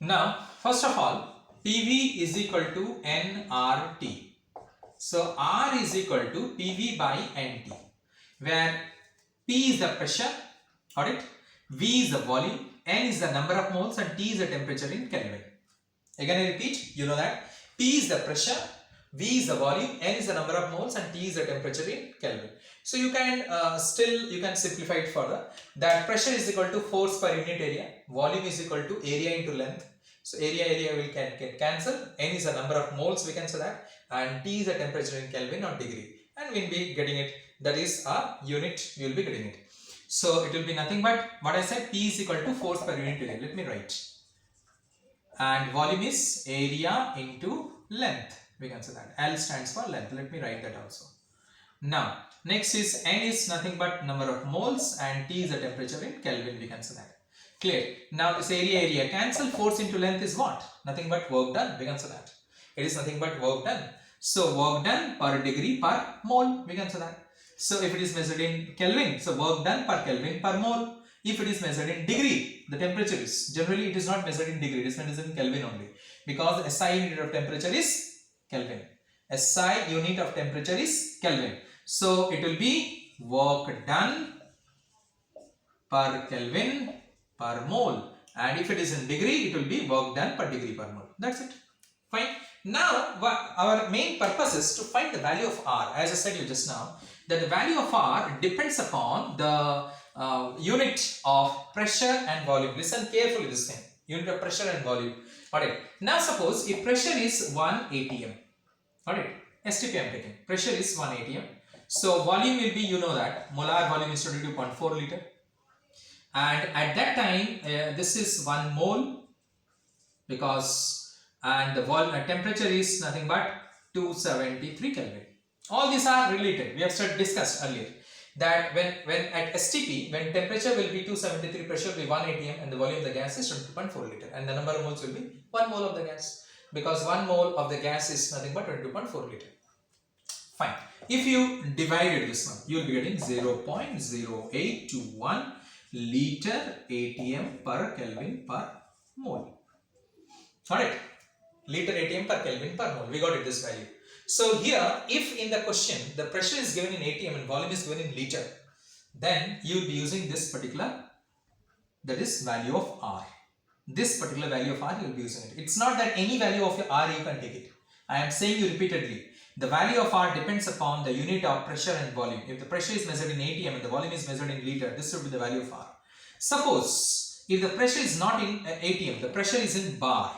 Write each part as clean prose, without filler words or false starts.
Now, first of all, PV is equal to nRT. So, R is equal to PV by NT, where P is the pressure, got it? V is the volume, N is the number of moles, and T is the temperature in Kelvin. Again, I repeat, you know that P is the pressure, V is the volume, N is the number of moles, and T is the temperature in Kelvin. So you can you can simplify it further. That pressure is equal to force per unit area, volume is equal to area into length. So area will get cancelled. N is the number of moles, we can say that, and T is the temperature in Kelvin or degree, and we'll be getting it. That is a unit. We will be getting it. So it will be nothing but what I said. P is equal to force per unit area. Let me write. And volume is area into length. We can say that. L stands for length. Let me write that also. Now, next is N is nothing but number of moles, and T is the temperature in Kelvin. We can say that. Clear. Now this area cancel. Force into length is what? Nothing but work done. We can say that. It is nothing but work done. So work done per degree per mole. We can say that. So if it is measured in Kelvin, so work done per Kelvin per mole. If it is measured in degree, the temperature is generally it is not measured in degree. It is measured in Kelvin only, because the SI unit of temperature is Kelvin. SI unit of temperature is Kelvin. So it will be work done per Kelvin per mole, and if it is in degree, it will be work done per degree per mole. That's it. Fine. Now our main purpose is to find the value of R. As I said you just now, that the value of R depends upon the unit of pressure and volume. Listen carefully this thing. Unit of pressure and volume. Alright. Now suppose if pressure is 1 atm. Alright. STP I am taking. Pressure is 1 atm. So volume will be, you know that, molar volume is 22.4 liter. And at that time, this is 1 mole, because, and the volume temperature is nothing but 273 Kelvin. All these are related. We have discussed earlier that when at STP, when temperature will be 273, pressure will be 1 atm, and the volume of the gas is 22.4 liter, and the number of moles will be 1 mole of the gas, because 1 mole of the gas is nothing but 22.4 liter. Fine. If you divided this one, you will be getting 0.0821 liter atm per Kelvin per mole. Alright. Liter atm per Kelvin per mole. We got it, this value. So here, if in the question the pressure is given in atm and volume is given in liter, then you will be using this particular, that is value of R. This particular value of R you will be using it. It's not that any value of R you can take it. I am saying you repeatedly. The value of R depends upon the unit of pressure and volume. If the pressure is measured in atm and the volume is measured in liter, this should be the value of R. Suppose if the pressure is not in atm, the pressure is in bar.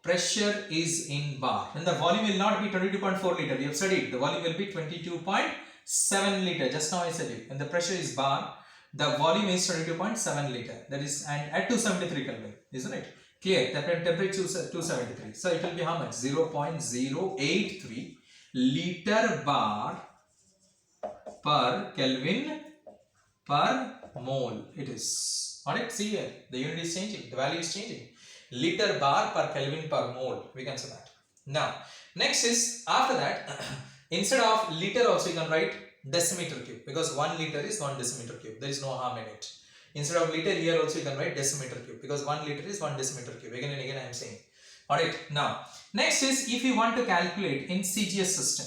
Pressure is in bar. Then the volume will not be 22.4 liter. We have studied. The volume will be 22.7 liter. Just now I said it. When the pressure is bar, the volume is 22.7 liter. That is, and at 273 Kelvin, isn't it? Clear. The temperature is 273. So it will be how much? 0.083 liter bar per Kelvin per mole. It is. Alright, see here. The unit is changing. The value is changing. Liter bar per Kelvin per mole. We can say that. Now, next is after that, instead of liter also you can write decimeter cube, because 1 liter is 1 decimeter cube. There is no harm in it. Instead of liter, here also you can write decimeter cube, because 1 liter is 1 decimeter cube. Again and again I am saying. Alright, now next is if you want to calculate in CGS system.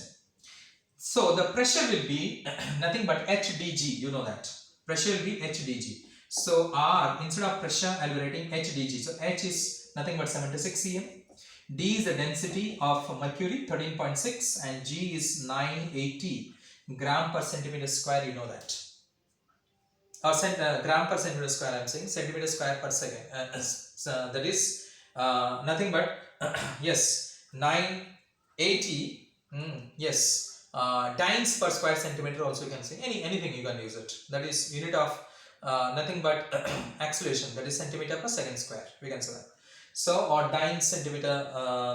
So the pressure will be nothing but HDG, you know that. Pressure will be HDG. So R, instead of pressure I will be writing HDG. So H is nothing but 76 cm. D is the density of mercury 13.6, and G is 980 gram per centimeter square, you know that. Or gram per centimeter square I am saying, centimeter square per second. So that is nothing but yes, 980 yes, dynes per square centimeter also you can say. Anything you can use it. That is unit of nothing but acceleration, that is centimeter per second square, we can say that. So or dynes centimeter,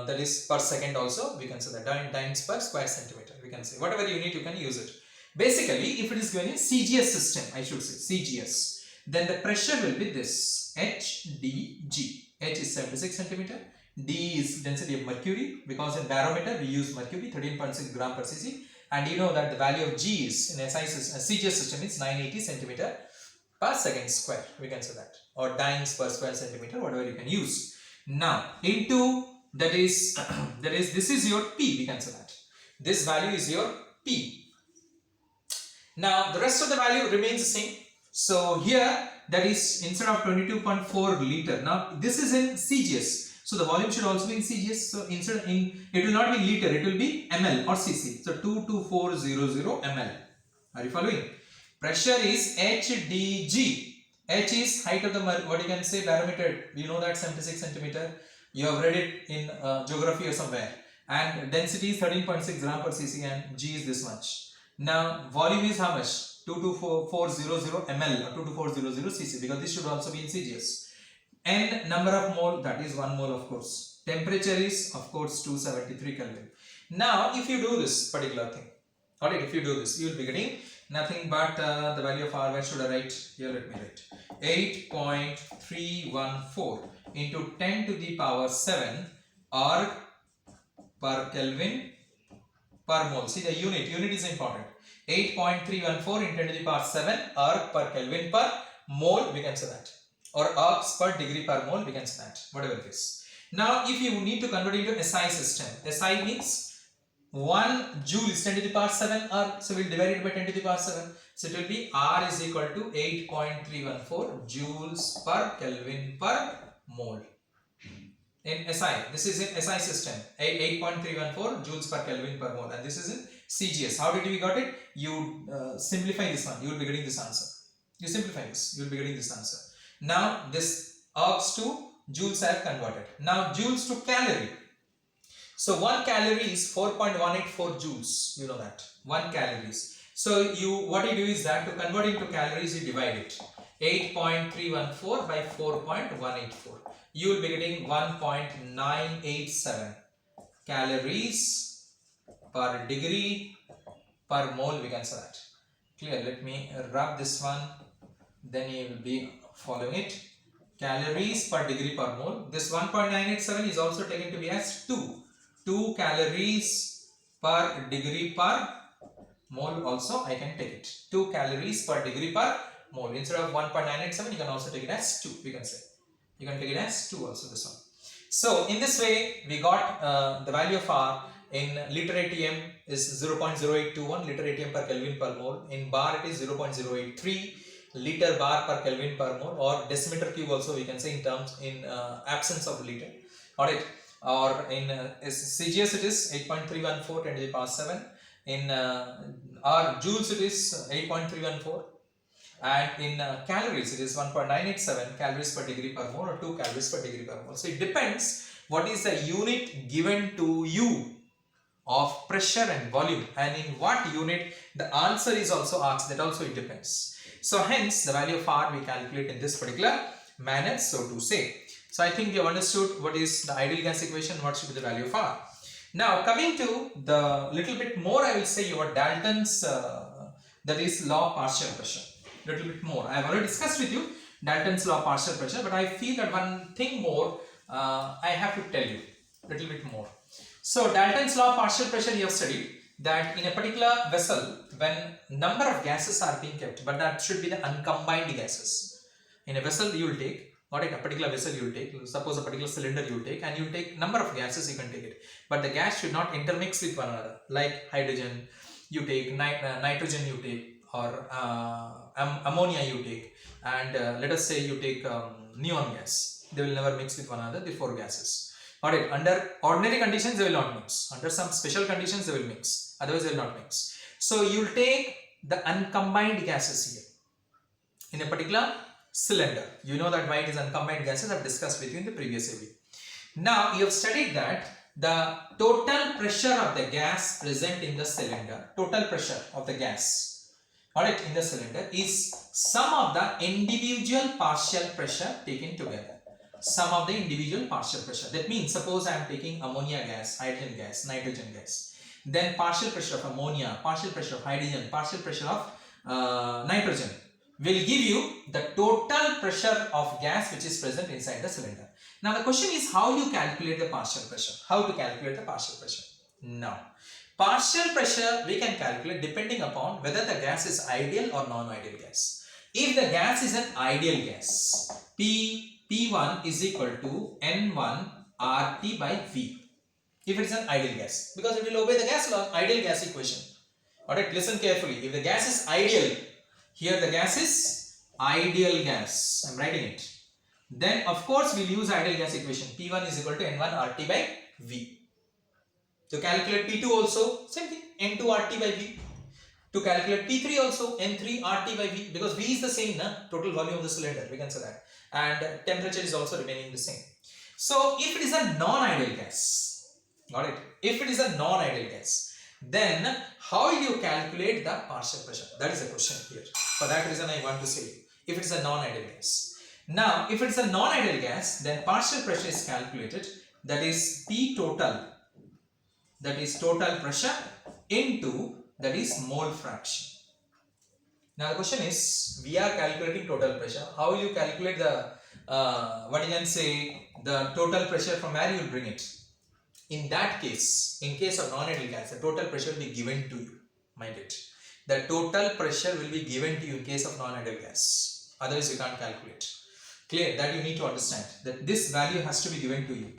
that is per second also we can say that. Dynes per square centimeter, we can say. Whatever unit you can use it. Basically, if it is given in CGS system, I should say CGS, then the pressure will be this HDG. H is 76 centimeter, D is density of mercury, because in barometer we use mercury 13.6 gram per cc, and you know that the value of G is in CGS system is 980 centimeter per second square, we can say that, or dynes per square centimeter, whatever you can use. Now into that is this is your P, we can say that. This value is your P. Now the rest of the value remains the same. So here that is instead of 22.4 liter. Now this is in CGS. So the volume should also be in CGS. So instead it will not be liter, it will be ml or cc. So 22400 ml. Are you following? Pressure is HDG. H is height of the, what you can say, barometer. You know that 76 centimeter. You have read it in geography or somewhere. And density is 13.6 gram per cc and G is this much. Now volume is how much? 22400 ml or 22400 cc, because this should also be in CGS. And number of mole, that is 1 mole of course. Temperature is of course 273 Kelvin. Now if you do this particular thing, alright, if you do this, you will be getting nothing but the value of R. Where should I write? Here let me write 8.314 into 10 to the power 7 arc per Kelvin per mole. See the unit is important. 8.314 into 10 to the power 7 arc per Kelvin per mole, we can say that, or arcs per degree per mole, we can say that, whatever it is. Now if you need to convert it into SI system, SI means 1 joule is 10 to the power 7 arc, so we will divide it by 10 to the power 7. So it will be R is equal to 8.314 joules per Kelvin per mole. In SI, this is in SI system, 8.314 joules per Kelvin per mole, and this is in CGS. How did we got it? You simplify this one, you will be getting this answer. You simplify this, you will be getting this answer. Now this arcs to joules I have converted. Now joules to calorie. So 1 calorie is 4.184 joules, you know that, 1 calories. So what you do is that to convert into calories, you divide it. 8.314 by 4.184. You will be getting 1.987 calories per degree per mole, we can say that. Clear? Let me rub this one, then you will be following it. Calories per degree per mole. This 1.987 is also taken to be as 2 calories per degree per mole, also I can take it. 2 calories per degree per mole. Instead of 1.987, you can also take it as 2, we can say. You can take it as 2 also, this one. So in this way, we got the value of R in liter ATM is 0.0821 liter ATM per Kelvin per mole. In bar it is 0.083 liter bar per Kelvin per mole, or decimeter cube also we can say in terms in absence of liter. Alright. Or in CGS it is 8.314 10 to the power 7. In our joules it is 8.314, and in calories it is 1.987 calories per degree per mole, or 2 calories per degree per mole. So it depends what is the unit given to you of pressure and volume, and in what unit the answer is also asked, that also it depends. So hence the value of R we calculate in this particular manner, so to say. So I think you have understood what is the ideal gas equation, what should be the value of R. Now coming to the little bit more, I will say your Dalton's that is law of partial pressure. Little bit more. I have already discussed with you Dalton's law of partial pressure, but I feel that one thing more I have to tell you little bit more. So Dalton's law of partial pressure you have studied that in a particular vessel, when number of gases are being kept, but that should be the uncombined gases. In a vessel you will take, not a particular vessel you will take, suppose a particular cylinder you will take, and you will take number of gases, you can take it, but the gas should not intermix with one another, like hydrogen you take, nitrogen you take, or ammonia you take, and let us say you take neon gas. They will never mix with one another, the 4 gases. Alright, under ordinary conditions they will not mix, under some special conditions they will mix, otherwise they will not mix. So you will take the uncombined gases here in a particular cylinder. You know that why it is uncombined gases, I have discussed with you in the previous AV. Now you have studied that the total pressure of the gas present in the cylinder, total pressure of the gas, alright, in the cylinder is sum of the individual partial pressure taken together. Sum of the individual partial pressure. That means suppose I am taking ammonia gas, hydrogen gas, nitrogen gas. Then partial pressure of ammonia, partial pressure of hydrogen, partial pressure of nitrogen will give you the total pressure of gas which is present inside the cylinder. Now the question is how you calculate the partial pressure. How to calculate the partial pressure? Now, partial pressure we can calculate depending upon whether the gas is ideal or non-ideal gas. if the gas is an ideal gas, P1 is equal to N1 RT by V. If it is an ideal gas, because it will obey the gas law, ideal gas equation. Alright, listen carefully. If the gas is ideal, here the gas is ideal gas, I am writing it. Then of course we will use ideal gas equation. P1 is equal to N1 RT by V. To calculate P2 also, same thing, N2 RT by V. To calculate P3 also, N3 RT by V, because V is the same, total volume of the cylinder, we can say that. And temperature is also remaining the same. So if it is a non-ideal gas, got it? If it is a non-ideal gas, then how will you calculate the partial pressure? That is the question here. For that reason I want to say, if it is a non-ideal gas. Now, if it is a non-ideal gas, then partial pressure is calculated, that is P total, that is total pressure into, that is mole fraction. Now the question is, we are calculating total pressure. How will you calculate the, what you can say, the total pressure, from where you will bring it? In that case, in case of non-ideal gas, the total pressure will be given to you, mind it. The total pressure will be given to you in case of non-ideal gas. Otherwise you can't calculate. Clear? That you need to understand, that this value has to be given to you.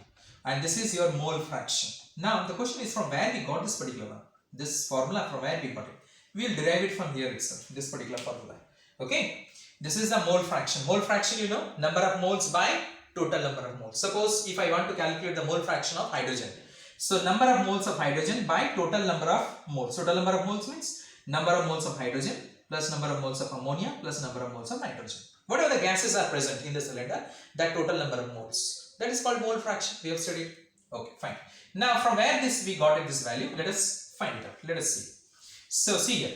And this is your mole fraction. Now the question is, from where we got this particular one? This formula, from where we got it? We will derive it from here itself, this particular formula. Okay? This is the mole fraction. Mole fraction, you know, number of moles by total number of moles. Suppose if I want to calculate the mole fraction of hydrogen. So number of moles of hydrogen by total number of moles. Total number of moles means number of moles of hydrogen plus number of moles of ammonia plus number of moles of nitrogen. Whatever the gases are present in the cylinder, that total number of moles. That is called mole fraction. We have studied. Okay, fine. Now from where we got this value, let us find it out. Let us see. So see here.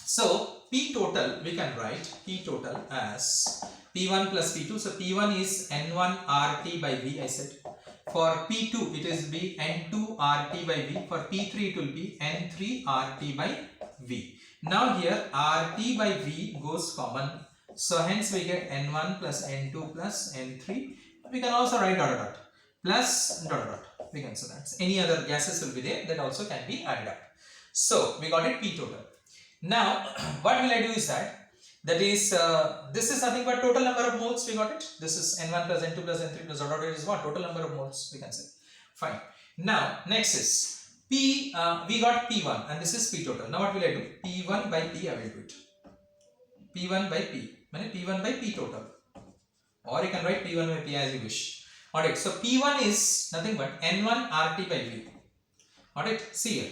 So P total, we can write P total as P1 plus P2. So P1 is N1 RT by V, I said. For P2 it is be N2 RT by V. For P3 it will be N3 RT by V. Now here RT by V goes common. So hence we get N1 plus N2 plus N3. We can also write dot dot plus dot dot. We can say that. Any other gases will be there, that also can be added up. So we got it P total. Now what will I do is that is this is nothing but total number of moles. We got it. This is N1 plus N2 plus N3 plus dot dot is what? Total number of moles, we can say. Fine. Now next is P. We got P1 and this is P total. Now what will I do? P1 by P I will do it. P1 by P. P1 by P total. Or you can write P1 by P as you wish. Alright. So P1 is nothing but N1 RT by V. Alright. See here.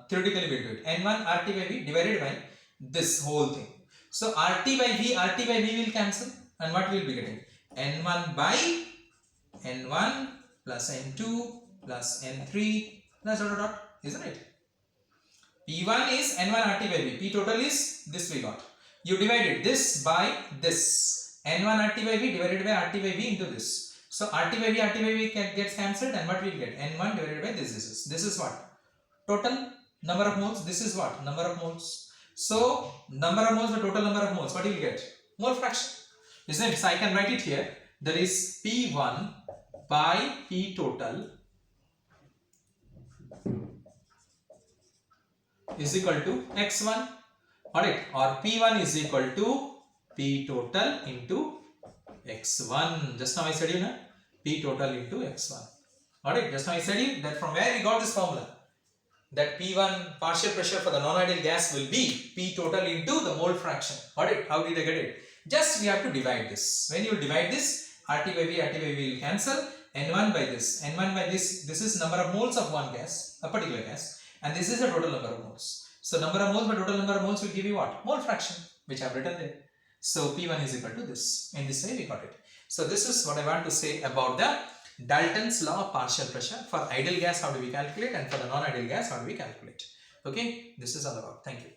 Theoretically we'll do it. N1 RT by V divided by this whole thing. So RT by V will cancel, and what we will be getting? N1 by N1 plus N2 plus N3 plus dot dot, isn't it? P1 is N1 RT by V. P total is this we got. You divided this by this. N1 RT by V divided by RT by V into this. So RT by V gets cancelled, and what we will get? N1 divided by this. This is what? Total number of moles. This is what? Number of moles. So number of moles by total number of moles. What do you get? Mole fraction. Isn't it? So I can write it here. That is P1 by P total is equal to X1. Alright. Or P1 is equal to P total into X1. Just now I said you know, P total into X1. Alright. Just now I said you that from where we got this formula. That P1 partial pressure for the non-ideal gas will be P total into the mole fraction. Alright, how did I get it? Just we have to divide this. When you divide this, RT by V will cancel. N1 by this. N1 by this is number of moles of one gas, a particular gas. And this is the total number of moles. So number of moles by total number of moles will give you what? Mole fraction, which I have written there. So P1 is equal to this. In this way we got it. So this is what I want to say about the Dalton's law of partial pressure. For ideal gas, how do we calculate, and for the non-ideal gas, how do we calculate? Okay, this is all about. Thank you.